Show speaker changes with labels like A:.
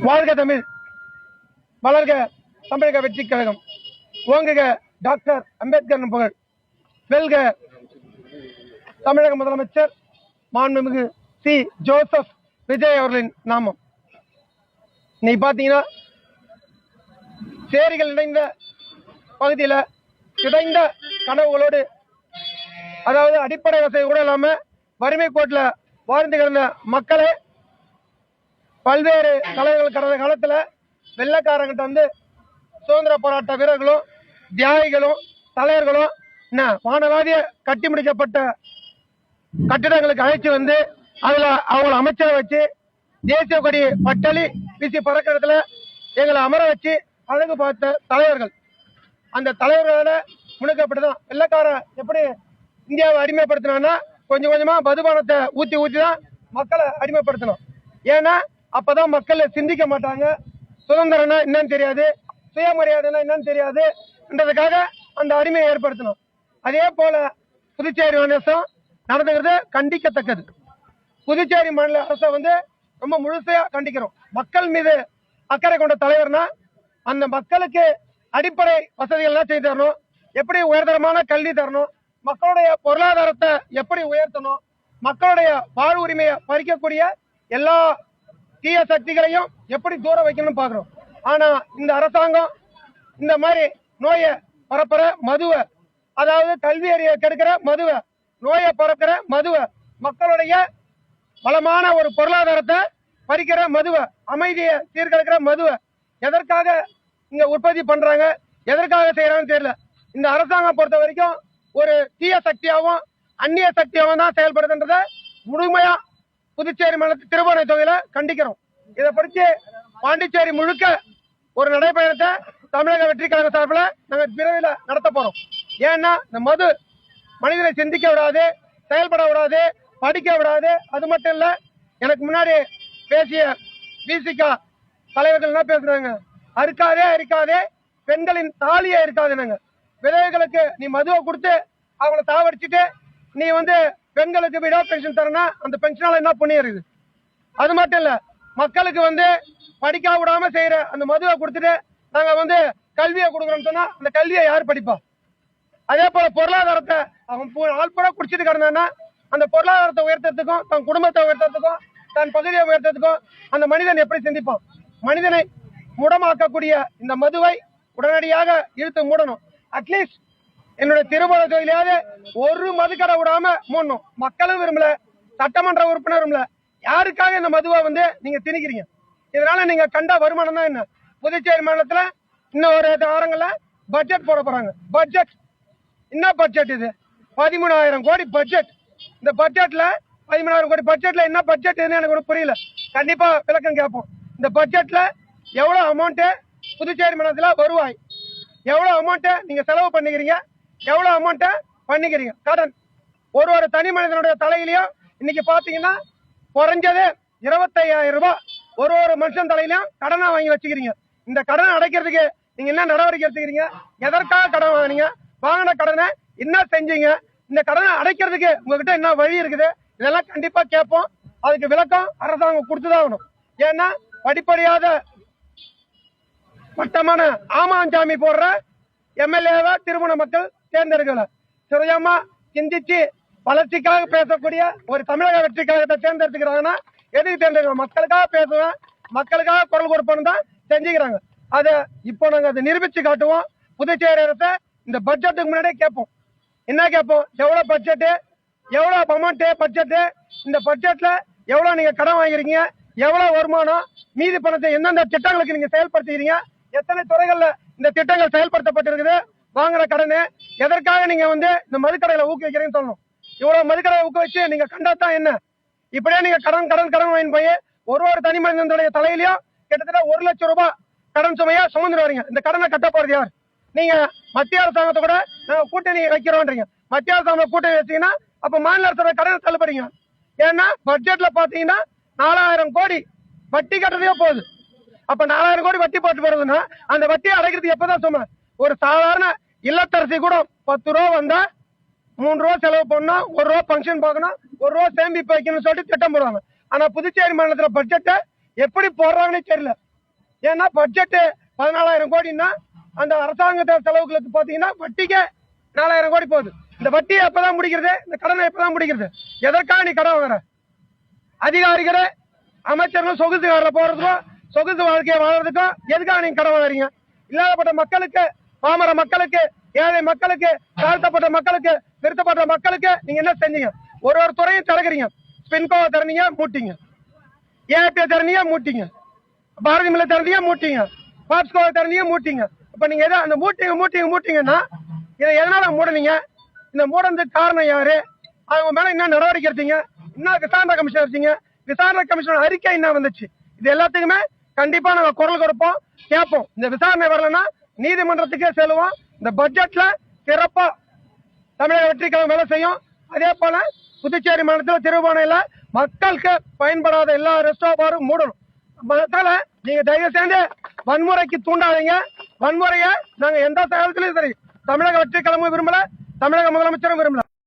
A: வாழ்க தமிழ், வளர்க தமிழக வெற்றி கழகம், ஓங்குக டாக்டர் அம்பேத்கர் புகழ், வெல்க தமிழக முதலமைச்சர் மாண்புமிகு சி. ஜோசப் விஜய் அவர்களின் நாமம். இன்னைக்கு பாத்தீங்கன்னா சேரிகள் இணைந்த பகுதியில் கிடைந்த கனவுகளோடு, அதாவது அடிப்படை வசதி கூட இல்லாம வறுமை கோட்டில் வாழ்ந்து கிடந்த மக்களை பல்வேறு தலைவர்கள் கடந்த காலத்துல வெள்ளக்காரங்கிட்ட வந்து சுதந்திர போராட்ட வீரர்களும் தியாகிகளும் தலைவர்களும் வானவாதிய கட்டி முடிக்கப்பட்ட கட்டிடங்களுக்கு அழைச்சி வந்து அதுல அவங்களை அமைச்சரை வச்சு தேசிய கொடி பட்டளி வீசி பறக்கிறதுல எங்களை அமர வச்சு அழகு பார்த்த தலைவர்கள். அந்த தலைவர்களால முழுக்கப்பட்டுதான் வெள்ளக்காரன் எப்படி இந்தியாவை அடிமைப்படுத்தினா கொஞ்சம் கொஞ்சமா மதுபானத்தை ஊத்தி ஊத்தி தான் மக்களை அடிமைப்படுத்தணும். ஏன்னா அப்பதான் மக்கள் சிந்திக்க மாட்டாங்க. சுதந்திரம்னா என்னன்னு தெரியாது, சுயமரியாதைனா என்னன்னு தெரியாதுன்றதுக்காக அந்த அடிமையை ஏற்படுத்தணும். அதே போல புதுச்சேரி மாநிலம் நடந்துகிறது கண்டிக்கத்தக்கது. புதுச்சேரி மாநில அரசை வந்து ரொம்ப முழுசையா கண்டிக்கிறோம். மக்கள் மீது அக்கறை கொண்ட தலைவர்னா அந்த மக்களுக்கு அடிப்படை வசதிகள்லாம் செய்து தரணும், எப்படி உயர்தரமான கல்வி தரணும், மக்களுடைய பொருளாதாரத்தை எப்படி உயர்த்தணும், மக்களுடைய வாழ் உரிமையை பறிக்கக்கூடிய எல்லா தீய சக்திகளையும் எப்படி தூர வைக்கணும்னு பாக்குறோம். ஆனா இந்த அரசாங்கம் இந்த மாதிரி நோயை பரப்புற மதுவை, அதாவது கல்வி அறிய கெடுக்கிற மதுவை, நோயை பரப்புற மதுவை, மக்களுடைய வளமான ஒரு பொருளாதாரத்தை பறிக்கிற மதுவை, அமைதியை சீர்கெடுக்கிற மதுவை எதற்காக இங்க உற்பத்தி பண்றாங்க, எதற்காக செய்யறாங்கன்னு தெரியல. இந்த அரசாங்கம் பொறுத்த வரைக்கும் ஒரு தீய சக்தியாகவும் அந்நிய சக்தியாகவும் தான் செயல்படுதுன்றத முழுமையா புதுச்சேரி மாநில திருவண்ணை தொகையில கண்டிக்கிறோம். இதை பற்றி பாண்டிச்சேரி முழுக்க ஒரு நடைபயணத்தை தமிழக வெற்றி கழக சார்பில் நாங்கள் விரைவில் நடத்த போறோம். ஏன்னா இந்த மது மனிதனை சிந்திக்க விடாது, செயல்பட விடாது, படிக்க விடாது. அது மட்டும் இல்ல, எனக்கு முன்னாடி பேசிய விசிகா தலைவர்கள் என்ன பேசுறாங்க, அறுக்காதே அரிக்காதே பெண்களின் தாலியே இருக்காதுன்னு. விதவைகளுக்கு நீ மதுவை கொடுத்து அவங்கள தாவடிச்சுட்டு நீ வந்து பெண்களுக்கு விடா பென்ஷன் தரனா அந்த பென்ஷனால என்ன புண்ணியம் இருக்குது? அது மட்டும் இல்ல, மக்களுக்கு வந்து படிக்க விடாம செய்யற அந்த மதுவை கொடுத்துட்டு நாங்க வந்து கல்வியை கொடுக்குறோம்னு சொன்னா அந்த கல்வியை யார் படிப்பா? அதே போல பொருளாதாரத்தை அவன் ஆள்பட குடிச்சிட்டு கிடந்தான்னா அந்த பொருளாதாரத்தை உயர்த்தத்துக்கும் தன் குடும்பத்தை உயர்த்தத்துக்கும் தன் பகுதியை உயர்த்தத்துக்கும் அந்த மனிதன் எப்படி சிந்திப்பான்? மனிதனை முடமாக்கக்கூடிய இந்த மதுவை உடனடியாக இழுத்து மூடணும். அட்லீஸ்ட் என்னுடைய திருமண தொழிலாவது ஒரு மதுக்கடை விடாம மூடணும். மக்களும் விரும்பல, சட்டமன்ற உறுப்பினரும் இல்ல. யாருக்காக இந்த மதுவை வந்து நீங்க திணிக்கிறீங்க? இதனால நீங்க கண்ட வருமானம் தான் என்ன? புதுச்சேரி மாநிலத்துல இன்னும் ஒரு வாரங்கள்ல பட்ஜெட் போட போறாங்க. பட்ஜெட் என்ன பட்ஜெட் இது? 13,000 கோடி பட்ஜெட். இந்த பட்ஜெட்ல 13,000 கோடி பட்ஜெட்ல என்ன பட்ஜெட் எனக்கு ஒன்றும் புரியல. கண்டிப்பா விளக்கம் கேட்போம். இந்த பட்ஜெட்ல எவ்வளவு அமௌண்ட் புதுச்சேரி மாநிலத்துல வருவாய், எவ்வளவு அமௌண்ட் நீங்க செலவு பண்ணிக்கிறீங்க, எவ்வளவு அமௌண்ட் பண்ணிக்கிறீங்க கடன்? ஒரு தனி மனிதனுடைய தலையிலையும் இன்னைக்கு பாத்தீங்கன்னா குறைஞ்சது 25,000 ரூபாய் ஒரு மனுஷன் தலையிலையும் கடனா வாங்கி வச்சுக்கிறீங்க. இந்த கடனை அடைக்கிறதுக்கு நீங்க என்ன நடவடிக்கை எடுத்துக்கிறீங்க? எதற்காக கடன் வாங்கினீங்க? வாங்கின கடனை என்ன செஞ்சீங்க? இந்த கடனை அடைக்கிறதுக்கு உங்ககிட்ட என்ன வழி இருக்குது? இதெல்லாம் கண்டிப்பா கேட்போம். அதுக்கு விளக்கம் அரசாங்கம் கொடுத்துதான் ஆகணும். ஏன்னா படிப்படியாத மட்டமான ஆமாஞ்சாமி போடுற எம்எல்ஏவை திருமண மக்கள் தேர்ந்தெடுக்கல. சுயமா சிந்திச்சு வளர்ச்சிக்காக பேசக்கூடிய ஒரு தமிழக வெற்றி கழகத்தை தேர்ந்தெடுத்துக்கிறாங்கன்னா எதுக்கு தேர்ந்தெடுக்க? மக்களுக்காக பேசுவேன், மக்களுக்காக குரல் கொடுப்போன்னு தான் செஞ்சுக்கிறாங்க. அதை இப்போ நாங்க அதை நிரூபிச்சு காட்டுவோம். புதுச்சேரி அரசை இந்த பட்ஜெட்டுக்கு முன்னாடியே கேட்போம். என்ன கேட்போம்? எவ்வளவு பட்ஜெட்டு, எவ்வளவு அமௌண்ட் பட்ஜெட்டு, இந்த பட்ஜெட்ல எவ்வளவு நீங்க கடன் வாங்கிறீங்க, எவ்வளவு வருமானம், மீதி பணத்தை எந்தெந்த திட்டங்களுக்கு நீங்க செயல்படுத்துகிறீங்க, எத்தனை துறைகள்ல இந்த திட்டங்கள் செயல்படுத்தப்பட்டிருக்குது, வாங்குற கடனு எதற்காக நீங்க வந்து இந்த மதுக்கடையில ஊக்குவிக்கிறீங்கன்னு சொல்லணும். இவ்வளவு மதுக்கடையை ஊக்குவிச்சு நீங்க கண்டாதான் என்ன? இப்படியே நீங்க கடன் கடன் கடன் வாங்கி போய் ஒரு தனி மனிதனுடைய தலையிலையும் கிட்டத்தட்ட 1 லட்சம் ரூபாய் கடன் சுமையா சுமந்துட்டு வரீங்க. இந்த கடனை கட்ட போறது யார்? நீங்க மத்திய அரசாங்கத்தை கூட நாங்க கூட்டணி வைக்கிறோம்ன்றீங்க. மத்திய அரசாங்கம் கூட்டணி வச்சீங்கன்னா அப்ப மாநில அரசோட கடனை தள்ளுபடிங்க. ஏன்னா பட்ஜெட்ல பாத்தீங்கன்னா 4,000 கோடி வட்டி கட்டுறதே போகுது. அப்ப 4,000 கோடி வட்டி போட்டு போறதுன்னா அந்த வட்டியை அடைக்கிறதுக்கு எப்பதான் சும்மா? ஒரு சாதாரண இல்லத்தரசி கூட 10 ரூபா வந்தா 3 ரூபா செலவு பண்ணணும், 1 ரூபா பங்கன் பார்க்கணும், 1 ரூபா சேமிப்பு வைக்கணும்னு சொல்லிட்டு திட்டம் போடுவாங்க. ஆனா புதுச்சேரி மாநிலத்துல பட்ஜெட்டை எப்படி போடுறாங்கன்னு தெரியல. ஏன்னா பட்ஜெட் 14,000 கோடின்னா அந்த அரசாங்க செலவுகளுக்கு பாத்தீங்கன்னா வட்டிக்கு 4,000 கோடி போகுது. இந்த வட்டி எப்பதான் முடிக்கிறது? இந்த கடனை எப்பதான் முடிக்கிறது? எதற்காக நீ கடன் வாங்குற? அதிகாரிகளே அமைச்சர்கள் சொகுசு காரில் போறதுக்கும் சொகுசு வாழ்க்கையை வாழ்றதுக்கும் எதுக்காக நீங்க கடன் வாங்குறீங்க? இல்லாதப்பட்ட மக்களுக்கு, பாமர மக்களுக்கு, ஏழை மக்களுக்கு, தாழ்த்தப்பட்ட மக்களுக்கு, திருத்தப்பட்ட மக்களுக்கு நீங்க என்ன செஞ்சீங்க? ஒரு துறையும் திறக்கிறீங்க. ஸ்பின்கோவை திறனீங்க, மூட்டிங்க. ஏபிஐ திறனீங்க, மூட்டிங்க. பாரதி மில்லை திறந்தீங்க, மூட்டிங்க. பாப்ஸ்கோவை திறந்தீங்க, மூட்டிங்க. இப்ப நீங்க எதை அந்த மூட்டிங்கன்னா இதை எதனால மூடனீங்க? இந்த மூடனதுக்கு காரணம் யாரு? அவங்க மேல என்ன நடவடிக்கை எடுத்தீங்க? என்ன விசாரணை கமிஷன் எடுத்தீங்க? விசாரணை கமிஷன் அறிக்கை என்ன வந்துச்சு? இது எல்லாத்துக்குமே கண்டிப்பா நாங்க குரல் கொடுப்போம், கேட்போம். இந்த விசாரணை வரலன்னா நீதிமன்றத்துக்கே செல்லுவோம். இந்த பட்ஜெட்ல சிறப்பா தமிழக வெற்றி கழகம் வேலை செய்யும். அதே போல புதுச்சேரி மாநிலத்தில் திருவானையில மக்களுக்கு பயன்படாத எல்லா ரெஸ்டாரண்டும் மூடணும். அதனால நீங்க தயவு செய்து வன்முறைக்கு தூண்டாதீங்க. வன்முறையை நாங்க எந்த காலத்திலும் சரி தமிழக வெற்றி கழகமும் விரும்பல, தமிழக முதலமைச்சரும் விரும்பல.